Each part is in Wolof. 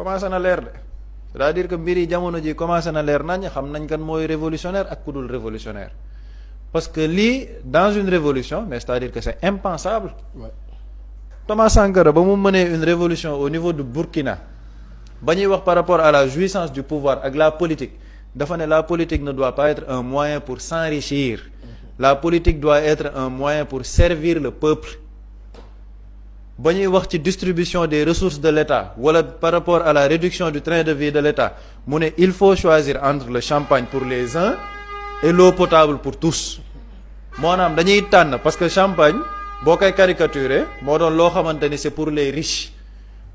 commencé na leer de c'est-à-dire que mbir yi jamono ji commencé na leer nañ xam nañ kan mooy révolutionnaire ak ku dul révolutionnaire parce que lii dans une révolution mais c'est-à-dire que c'est impensable. Ouais. Thomas Sankara ba mu mënee une révolution au niveau du Burkina ba ñuy wax par rapport à la jouissance du pouvoir ak la politique dafa ne la politique ne doit pas être un moyen pour s'enrichir. La politique doit être un moyen pour servir le peuple. ba ñuy wax ci distribution des ressources de l'État wala par rapport à la réduction du train de vie de l'État mu ne il faut choisir entre le champagne pour les uns et l'eau potable pour tous maanaam dañuy tànn parce que champagne boo koy caricaturer moo doon loo xamante ni c'est pour les riches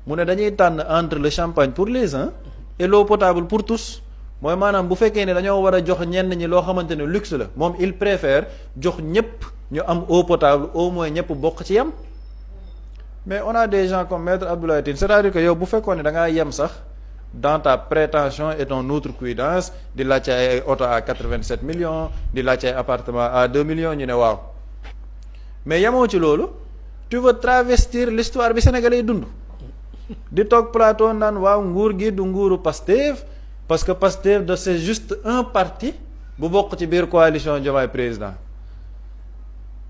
mu ne dañuy tànn entre le champagne pour les uns et l'eau potable pour tous mooy maanaam bu fekkee ne dañoo war a jox ñenn ñi loo xamante ne luxe la moom il préfère jox ñëpp ñu am eau potable au moins ñëpp bokk ci yem. Mais on a des gens comme Maître Abdoulaye Tine c'est-à-dire que yow bu fekkoon ne da ngaa yem sax dans ta prétention et ton outrecuidance di laajte ay oto à 87 millions di laajte ay appartement à 2 millions ñu ne waaw mais yemoo ci loolu tu veux travestir l'histoire bi sénégalais dund di toog plateau naan waaw nguur gi du nguuru Pastef parce que Pastef de c'est juste un parti bu bokk ci biir coalition Diomaye président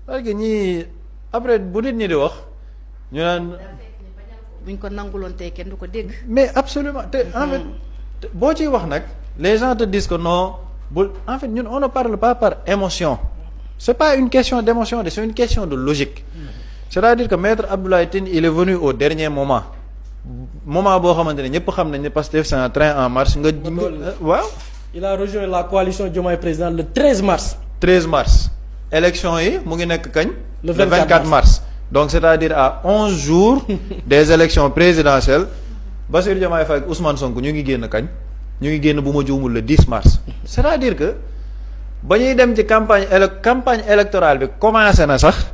parce que ñii après bu nit ñi di wax. ñu naan buñ ko nanguloon tey kenn du ko dégg. mais absolument te en fait boo ciy wax nag les gens te disent que non bul en fait ñun on ne parle pas par émotion c'est pas une question d'émotion c'est une question de logique c'est-à-dire que Maître Abdoulaye Tine il est venu au dernier moment boo xamante ne ñëpp xam nañ ne Pastef c'est un train en marche nga waaw. il a rejoint la coalition Diomaye président le 13 mars. 13 mars élection yi mu ngi nekk kañ. le 24 mars. Donc c'est-à-dire à 11 jours des élections présidentielles Bassirou Diomaye Faye ak Ousmane Sonko ñu ngi génn kañ ñu ngi génn bu ma juumul le 10 mars c'est-à-dire que ba ñuy dem ci campagne électorale bi commencé na sax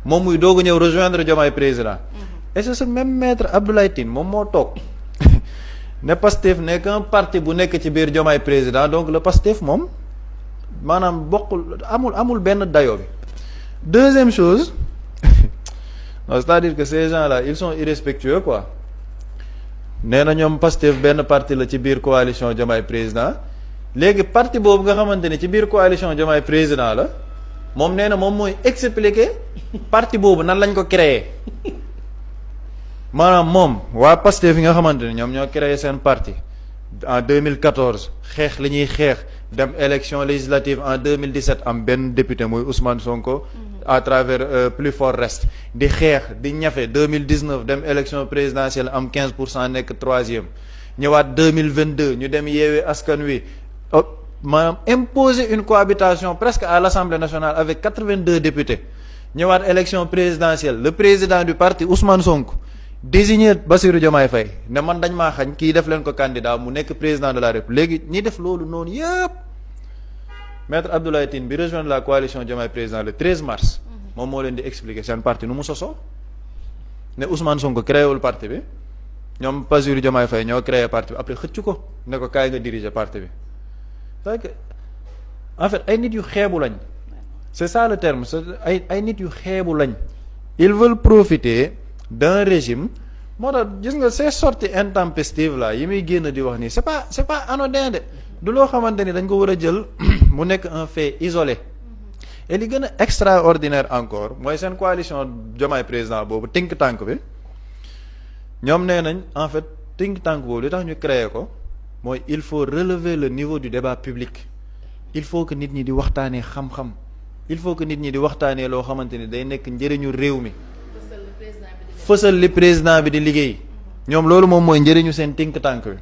moom muy doog a ñëw rejoindre Diomaye président et c'est ce même Maître Abdoulaye Tine moom moo toog ne Pastef nekk un parti bu nekk ci biir Diomaye président donc le Pastef moom maanaam bokkul amul benn dayoo bi. Deuxième chose non c'est-à-dire que ces gens-là ils sont irrespectueux quoi nee na ñoom Pastef benn parti la ci biir coalition Diomaye président léegi parti boobu nga xamante ne ci biir coalition Diomaye président la moom nee na moom mooy expliquer parti boobu nan lañ ko créer maanaam moom waa Pastef yi nga xamante ne ñoom ñoo créer seen parti en 2014 xeex li ñuy xeex dem élection législative en 2017 am benn député muy Ousmane Sonko. à travers plus fort reste di xeex di ñafe 2019 dem élection présidentielle am 15% nekk troisième ñëwaat 2022 ñu dem yeewee askan wi maanaam imposer une cohabitation presque à l'Assemblée nationale avec 82 députés ñëwaat élection présidentielle le président du parti Ousmane Sonko désigné Bassirou Diomaye Faye ne man dañ maa xañ kii def leen ko candidat mu nekk président de la République léegi ñi def loolu noonu yëpp Maître Abdoulaye Tine bi rejoindre la coalition Diomaye président le 13 mars moom moo leen di expliquer seen parti nu mu sosoo ne Ousmane Sonko créé wul parti bi ñoom Bassirou Diomaye Faye ñoo créé parti bi après xëcc ko ne ko kaay nga diriger parti bi c'est que en fait ay nit yu xeebu lañ c'est ça le terme c'est ay nit yu xeebu lañ ils veulent profiter d'un régime moo tax gis nga ces sorties intempestives là yi muy génn di wax nii c'est pas anodin de du loo xamante ni dañ ko war a jël mu nekk un fait isolé et li gën a extraordinaire encore mooy seen coalition Diomaye président boobu think tank bi ñoom nee nañ en fait think tank boobu li tax ñu créer ko mooy il faut relever le niveau du débat public il faut que nit ñi di waxtaanee xam-xam il faut que nit ñi di waxtaanee loo xamante ni day nekk njëriñu réew mi fësal li président bi di liggéey ñoom loolu moom mooy njëriñu seen think tank bi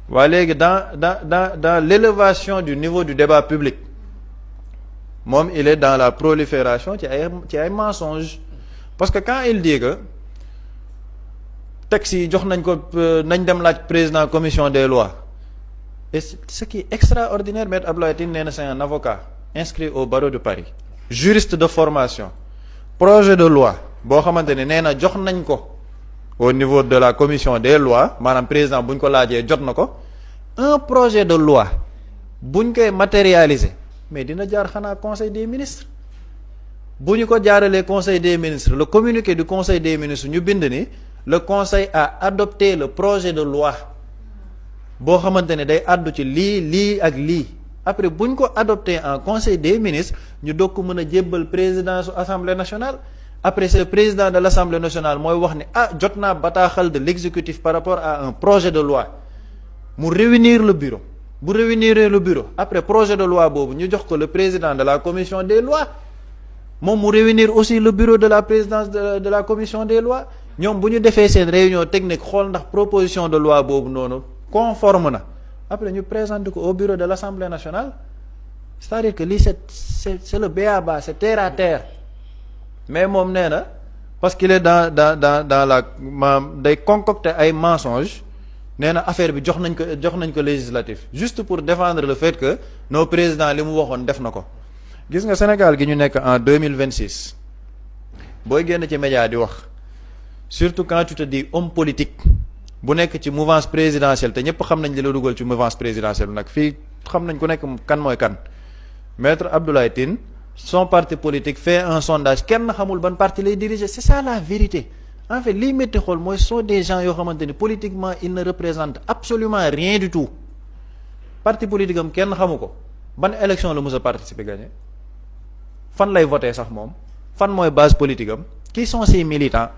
waaye léegi dans l'élévation du niveau du débat public moom il est dans la prolifération ci ay mensonges parce que quand il dit que texte yi jox nañ ko nañ dem laaj président commission des lois et ce qui est extraordinaire Maître Abdoulaye Tine nee na c'est un avocat inscrit au barreau de Paris juriste de formation projet de loi boo xamante ne nee na jox nañ ko au niveau de la commission des lois maanaam président bu ñu ko laajee jot na ko un projet de loi buñ koy matérialiser mais dina jaar xanaa conseil des ministres bu ñu ko jaaralee conseil des ministres le communiqué du conseil des ministres ñu bind ni le conseil a adopté le projet de loi boo xamante ne day àddu ci lii ak lii après buñ ko adopté en conseil des ministres ñu doog ko mën a jébbal président su assemblée nationale après c'est le président de l'assemblée nationale mooy wax ne jot naa bataaxal de l'exécutif par rapport à un projet de loi mu réunir le bureau bu réunir le bureau après projet de loi boobu ñu jox ko le président de la commission des lois moom mu réunir aussi le bureau de la présidence de la commission des lois ñoom bu ñu defee seen réunion technique xool ndax proposition de loi boobu noonu conforme na après ñu présenter ko au bureau de l'Assemblée nationale c'est-à-dire que lii c'est le b.a.-ba c'est terre à terre mais moom nee na parce qu'il est dans la day concocter ay mensonges nee na affaire bi jox nañ ko législatif juste pour défendre le fait que nos présidents li mu waxoon def na ko gis nga Sénégal gi ñu nekk en 2026 booy génn ci média di wax surtout quand tu te dis homme politique bu nekk ci mouvance présidentielle te ñëpp xam nañ li la dugal ci mouvance présidentielle nag fii xam nañ ku nekk kan mooy kan maître Abdoulaye Tine son parti politique fait un sondage kenn xamul ban parti lay diriger c'est ça la vérité en fait lii métti xool mooy sont des gens yoo xamante ni politiquement ils ne représentent absolument rien du tout parti politique am kenn xamu ko ban élection la mës a participer gagné fan lay voter sax moom fan mooy base politique am qui sont ses militants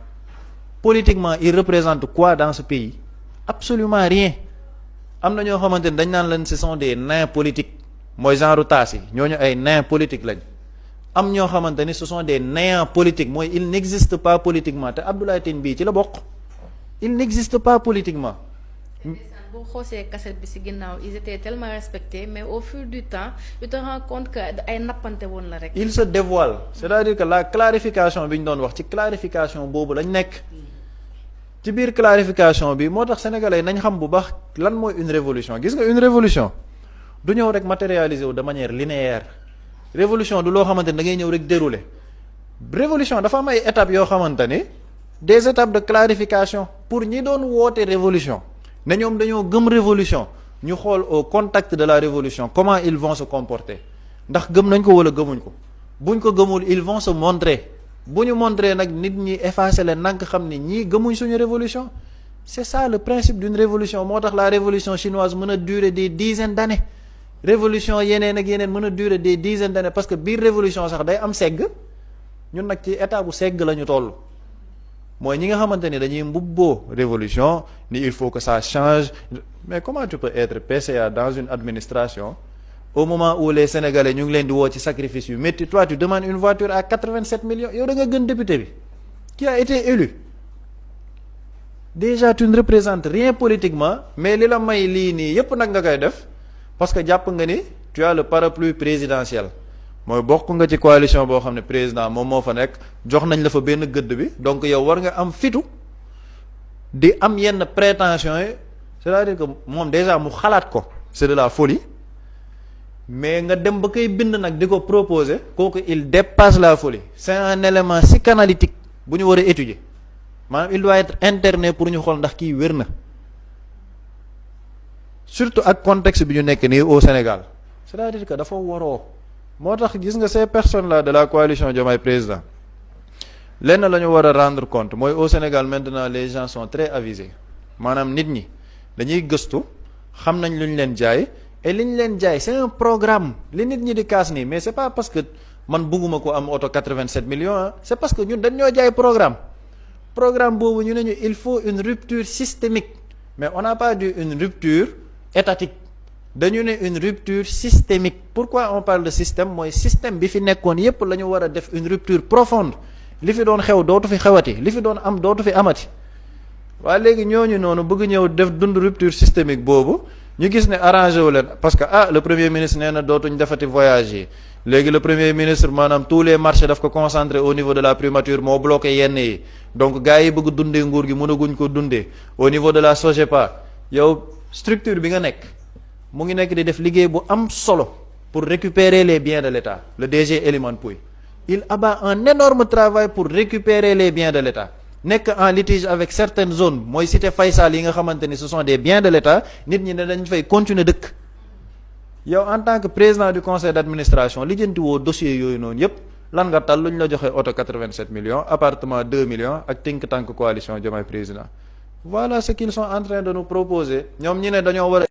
politiquement ils représentent quoi dans ce pays absolument rien am na ñoo xamante ni dañ naan leen ce sont des nains politiques mooy genre taas yi ñooñu ay nains politiques lañ am ñoo xamante ni ce sont des néants politiques mooy il n'existe pas politiquement te Abdoulaye Tine bii ci la bokk il n'existe pas politiquement. boo xoosee cassette bi ci ginnaaw ils étaient tellement respectés mais au fil du temps tu te rends compte que ay nappante woon la rek. il se dévoile c'est-à-dire que la clarification bi ñu doon wax ci clarification boobu lañ nekk ci biir clarification bi moo tax sénégalais nañ xam bu baax lan mooy une révolution gis nga une révolution du ñëw rek matérialiser wu de manière linéaire révolution du loo xamante ni da ngay ñëw rek dérouler révolution dafa am ay étapes yoo xamante ni des étapes de clarification pour ñi doon woote révolution ne ñoom dañoo gëm révolution ñu xool au contact de la révolution comment ils vont se comporter ndax gëm nañ ko wala gëmuñ ko buñ ko gëmul ils vont se montrer bu ñu montrer nag nit ñi effacer leen nank xam ni ñii gëmuñ suñu révolution c'est ça le principe d'une révolution moo tax la révolution chinoise mën a durer des dizaines d'années révolution yeneen ak yeneen mën a durer des dizaines d'années parce que biir révolution sax day am segg ñun nag ci état bu segg la ñu toll mooy ñi nga xamante ni dañuy mbubboo révolution ni il faut que ça change mais comment tu peux être PCA dans une administration au moment où les Sénégalais ñu ngi leen di woo ci sacrifice yu métti toi tu demandes une voiture à 87 millions yow da nga gën député bi qui a été élu déjà tu ne représentes rien politiquement mais li la may lii nii yépp nag nga koy def parce que jàpp nga ni tu as le parapluie présidentiel mooy bokk nga ci coalition boo xam ne président moom moo fa nekk jox nañ la fa benn gëdd bi donc yow war nga am fitu di am yenn prétentions yi c'est-à-dire que moom déjà mu xalaat ko c'est de la folie mais nga dem ba koy bind nag di ko proposer kooku il dépasse la folie c'est un élément psychanalytique bu ñu war a étudier maanaam il doit être interné pour ñu xool ndax kii wér na surtout ak contexte bi ñu nekk nii au Sénégal c'est-à-dire que dafa waroo moo tax gis nga ces personnes là de la coalition Diomaye Président lenn la ñu war a rendre compte mooy au Sénégal maintenant les gens sont très avisés maanaam nit ñi dañuy gëstu xam nañ lu ñu leen jaay et li ñu leen jaay c'est un programme li nit ñi di kaas nii mais c'est pas parce que man bugguma ko am oto 87 millions ah c'est parce que ñun dañ ñoo jaay programme boobu ñu ne ñu il faut une rupture systémique mais on n'a pas dit une rupture étatique dañu ne une rupture systémique pourquoi on parle de système mooy système bi fi nekkoon yépp la ñu war a def une rupture profonde li fi doon xew dootu fi xewati li fi doon am dootu fi amati waaye léegi ñooñu noonu bëgg ñëw def dund rupture systémique boobu ñu gis ne arrangé wu leen parce que le premier ministre nee na dootuñ defati voyage yi léegi le premier ministre maanaam tous les marchés daf ko concentré au niveau de la primature moo bloqué yenn yi donc gars yi bëgg dundee nguur gi mënaguñ ko dundee au niveau de la SOGEPA yow structure bi nga nekk mu ngi nekk di def liggéey bu am solo pour récupérer les biens de l'État le DG Elimane Pouye il abat un énorme travail pour récupérer les biens de l'État nekk en litige avec certaines zones mooy cité Faysal yi nga xamante ni ce sont des biens de l'État nit ñi ne dañ fay continuer dëkk yow en tant que président du conseil d'administration lijjanti woo dossier yooyu noonu yépp lan nga tal lu ñu la joxe oto 87 millions appartement 2 millions ak think tank coalition Diomaye Président voilà ce qu'ils sont en train de nous proposer ñoom ñi ne dañoo war a